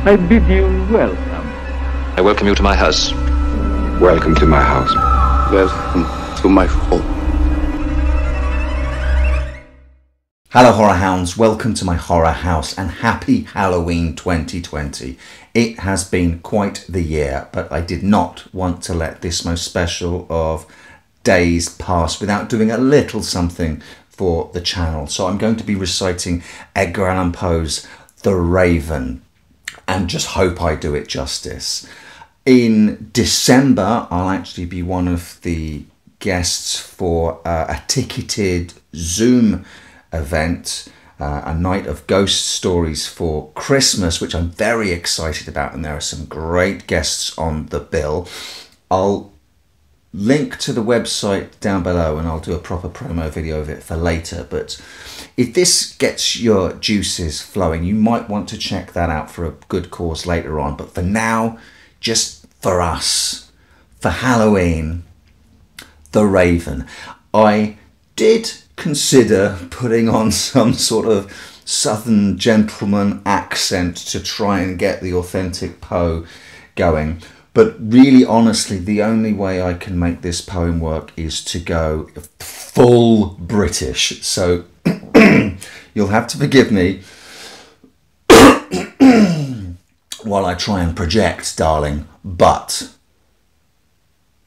I bid you welcome. I welcome you to my house. Welcome to my house. Welcome to my home. Hello Horror Hounds, welcome to my horror house and happy Halloween 2020. It has been quite the year, but I did not want to let this most special of days pass without doing a little something for the channel. So I'm going to be reciting Edgar Allan Poe's The Raven and just hope I do it justice. In December, I'll actually be one of the guests for a ticketed Zoom event, a night of ghost stories for Christmas, which I'm very excited about, and there are some great guests on the bill. I'll link to the website down below and I'll do a proper promo video of it for later, but if this gets your juices flowing, you might want to check that out for a good cause later on. But for now, just for us, for Halloween, The Raven. I did consider putting on some sort of Southern gentleman accent to try and get the authentic Poe going. But really, honestly, the only way I can make this poem work is to go full British. So you'll have to forgive me while I try and project, darling. But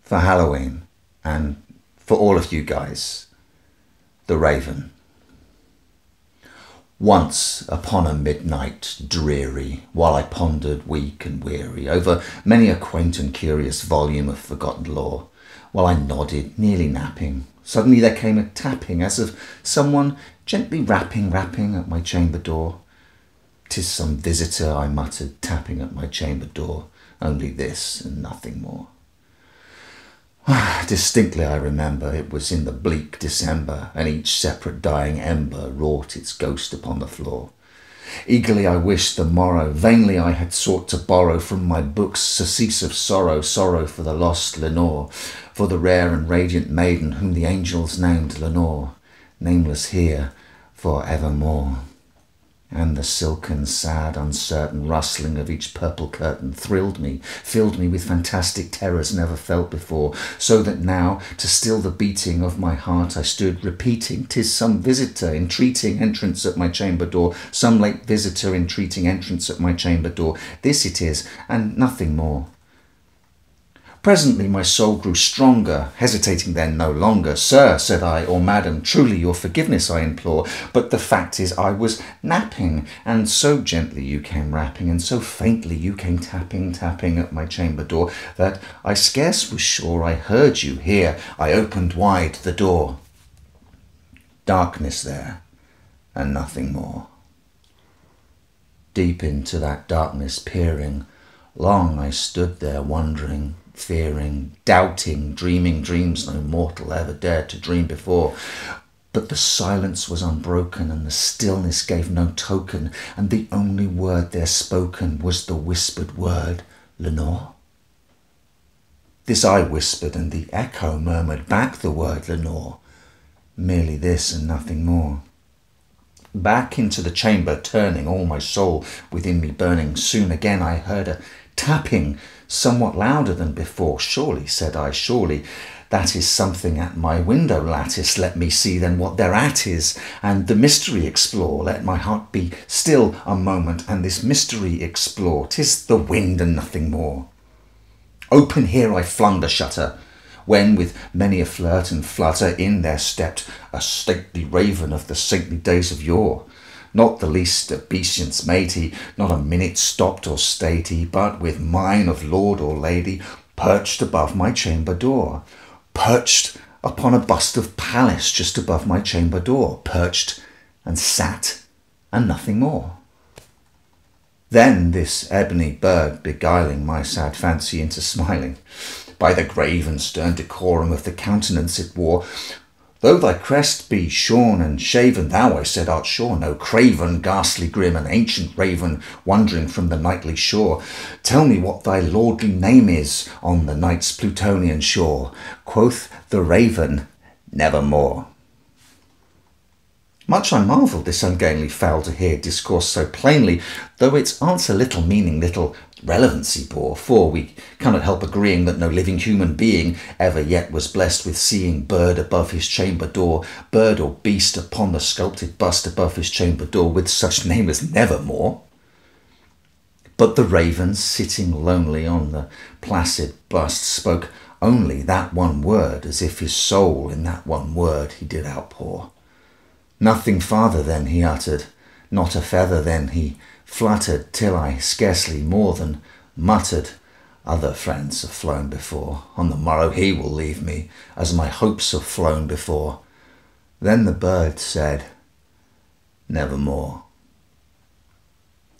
for Halloween and for all of you guys, The Raven. Once upon a midnight dreary, while I pondered weak and weary over many a quaint and curious volume of forgotten lore, while I nodded, nearly napping, suddenly there came a tapping as of someone gently rapping at my chamber door. "'Tis some visitor," I muttered, tapping at my chamber door, "only this and nothing more." Distinctly I remember it was in the bleak December, and each separate dying ember wrought its ghost upon the floor. Eagerly I wished the morrow, vainly I had sought to borrow from my books surcease of sorrow, sorrow for the lost Lenore, for the rare and radiant maiden whom the angels named Lenore, nameless here for evermore. And the silken, sad, uncertain rustling of each purple curtain thrilled me, filled me with fantastic terrors never felt before, so that now, to still the beating of my heart, I stood repeating, "'Tis some visitor entreating entrance at my chamber door, some late visitor entreating entrance at my chamber door. This it is, and nothing more." Presently my soul grew stronger, hesitating then no longer. "Sir," said I, "or madam, truly your forgiveness I implore, but the fact is I was napping, and so gently you came rapping, and so faintly you came tapping at my chamber door, that I scarce was sure I heard you. Here I opened wide the door. Darkness there, and nothing more." Deep into that darkness peering, long I stood there wondering, fearing, doubting, dreaming dreams no mortal ever dared to dream before. But the silence was unbroken, and the stillness gave no token, and the only word there spoken was the whispered word, "Lenore." This I whispered, and the echo murmured back the word "Lenore." Merely this and nothing more. Back into the chamber turning, all my soul within me burning, soon again I heard a tapping, somewhat louder than before. "Surely," said I, "surely that is something at my window lattice. Let me see then what thereat is, and the mystery explore. Let my heart be still a moment, and this mystery explore. 'Tis the wind and nothing more." Open here I flung the shutter, when with many a flirt and flutter in there stepped a stately raven of the saintly days of yore. Not the least obeisance made he, not a minute stopped or stayed he, but with mine of lord or lady perched above my chamber door, perched upon a bust of Pallas just above my chamber door, perched and sat and nothing more. Then this ebony bird beguiling my sad fancy into smiling, by the grave and stern decorum of the countenance it wore, "Though thy crest be shorn and shaven, thou," I said, "art sure no craven, ghastly grim, and ancient raven, wandering from the nightly shore. Tell me what thy lordly name is on the night's Plutonian shore." Quoth the raven, "Nevermore." Much I marvelled this ungainly fowl to hear discourse so plainly, though its answer little meaning, little relevancy bore, for we cannot help agreeing that no living human being ever yet was blessed with seeing bird above his chamber door, bird or beast upon the sculpted bust above his chamber door, with such name as Nevermore. But the raven, sitting lonely on the placid bust, spoke only that one word, as if his soul in that one word he did outpour. Nothing farther then he uttered, not a feather then he fluttered, till I scarcely more than muttered, other friends have flown before, on the morrow he will leave me, as my hopes have flown before. Then the bird said, Nevermore.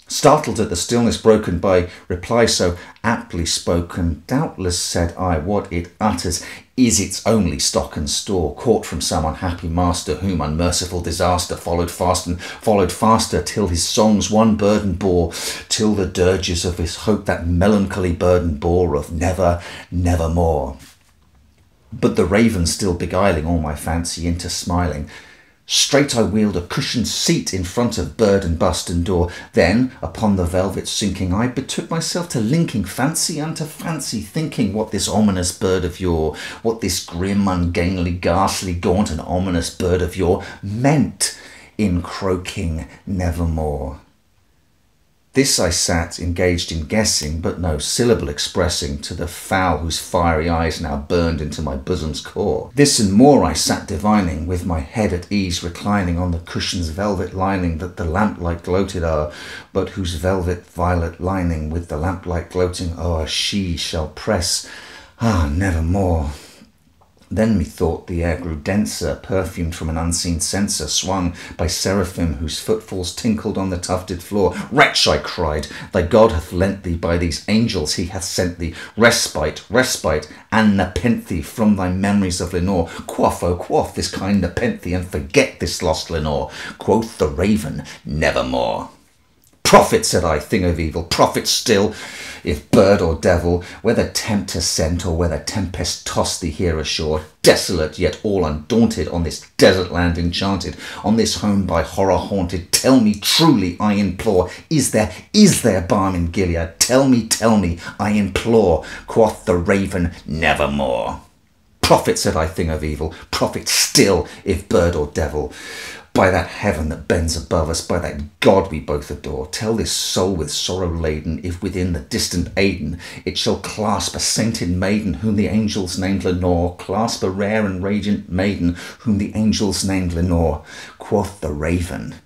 Startled at the stillness broken by reply so aptly spoken, doubtless, said I, what it utters is its only stock and store, caught from some unhappy master, whom unmerciful disaster followed fast and followed faster, till his songs one burden bore, till the dirges of his hope that melancholy burden bore of never, nevermore. But the raven still beguiling all my fancy into smiling, straight I wheeled a cushioned seat in front of bird and bust and door. Then, upon the velvet sinking, I betook myself to linking fancy unto fancy, thinking what this ominous bird of yore, what this grim, ungainly, ghastly, gaunt and ominous bird of yore meant in croaking nevermore. This I sat engaged in guessing, but no syllable expressing to the fowl whose fiery eyes now burned into my bosom's core. This and more I sat divining, with my head at ease reclining on the cushion's velvet lining that the lamplight gloated o'er, but whose velvet violet lining with the lamplight gloating o'er she shall press, nevermore. Then methought the air grew denser, perfumed from an unseen censer, swung by seraphim whose footfalls tinkled on the tufted floor. Wretch, I cried, thy God hath lent thee, by these angels he hath sent thee, respite, respite, and nepenthe from thy memories of Lenore. Quaff, oh quaff this kind nepenthe, and forget this lost Lenore. Quoth the raven, nevermore. Prophet, said I, thing of evil, prophet still, if bird or devil, whether tempter sent or whether tempest tossed thee here ashore, desolate yet all undaunted, on this desert land enchanted, on this home by horror haunted, tell me truly, I implore, is there balm in Gilead? Tell me, I implore. Quoth the raven, nevermore. Prophet, said I, thing of evil, prophet still, if bird or devil, by that heaven that bends above us, by that God we both adore, tell this soul with sorrow laden, if within the distant Aidenn it shall clasp a sainted maiden whom the angels named Lenore, clasp a rare and radiant maiden whom the angels named Lenore. Quoth the raven,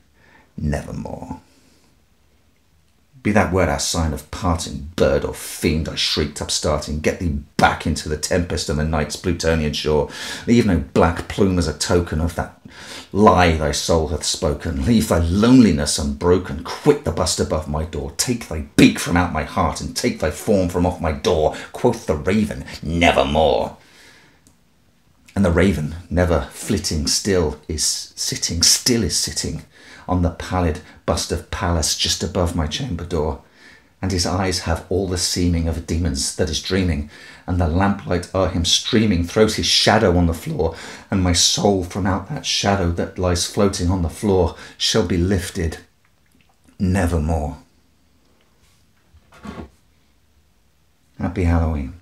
nevermore. Be that word our sign of parting, bird or fiend, I shrieked upstarting, get thee back into the tempest and the night's Plutonian shore. Leave no black plume as a token of that lie thy soul hath spoken. Leave thy loneliness unbroken, quit the bust above my door, take thy beak from out my heart, and take thy form from off my door. Quoth the raven, nevermore. And the raven, never flitting still, is sitting on the pallid bust of Pallas just above my chamber door, and his eyes have all the seeming of a demon's that is dreaming, and the lamplight o'er him streaming throws his shadow on the floor, and my soul from out that shadow that lies floating on the floor shall be lifted nevermore. Happy Halloween.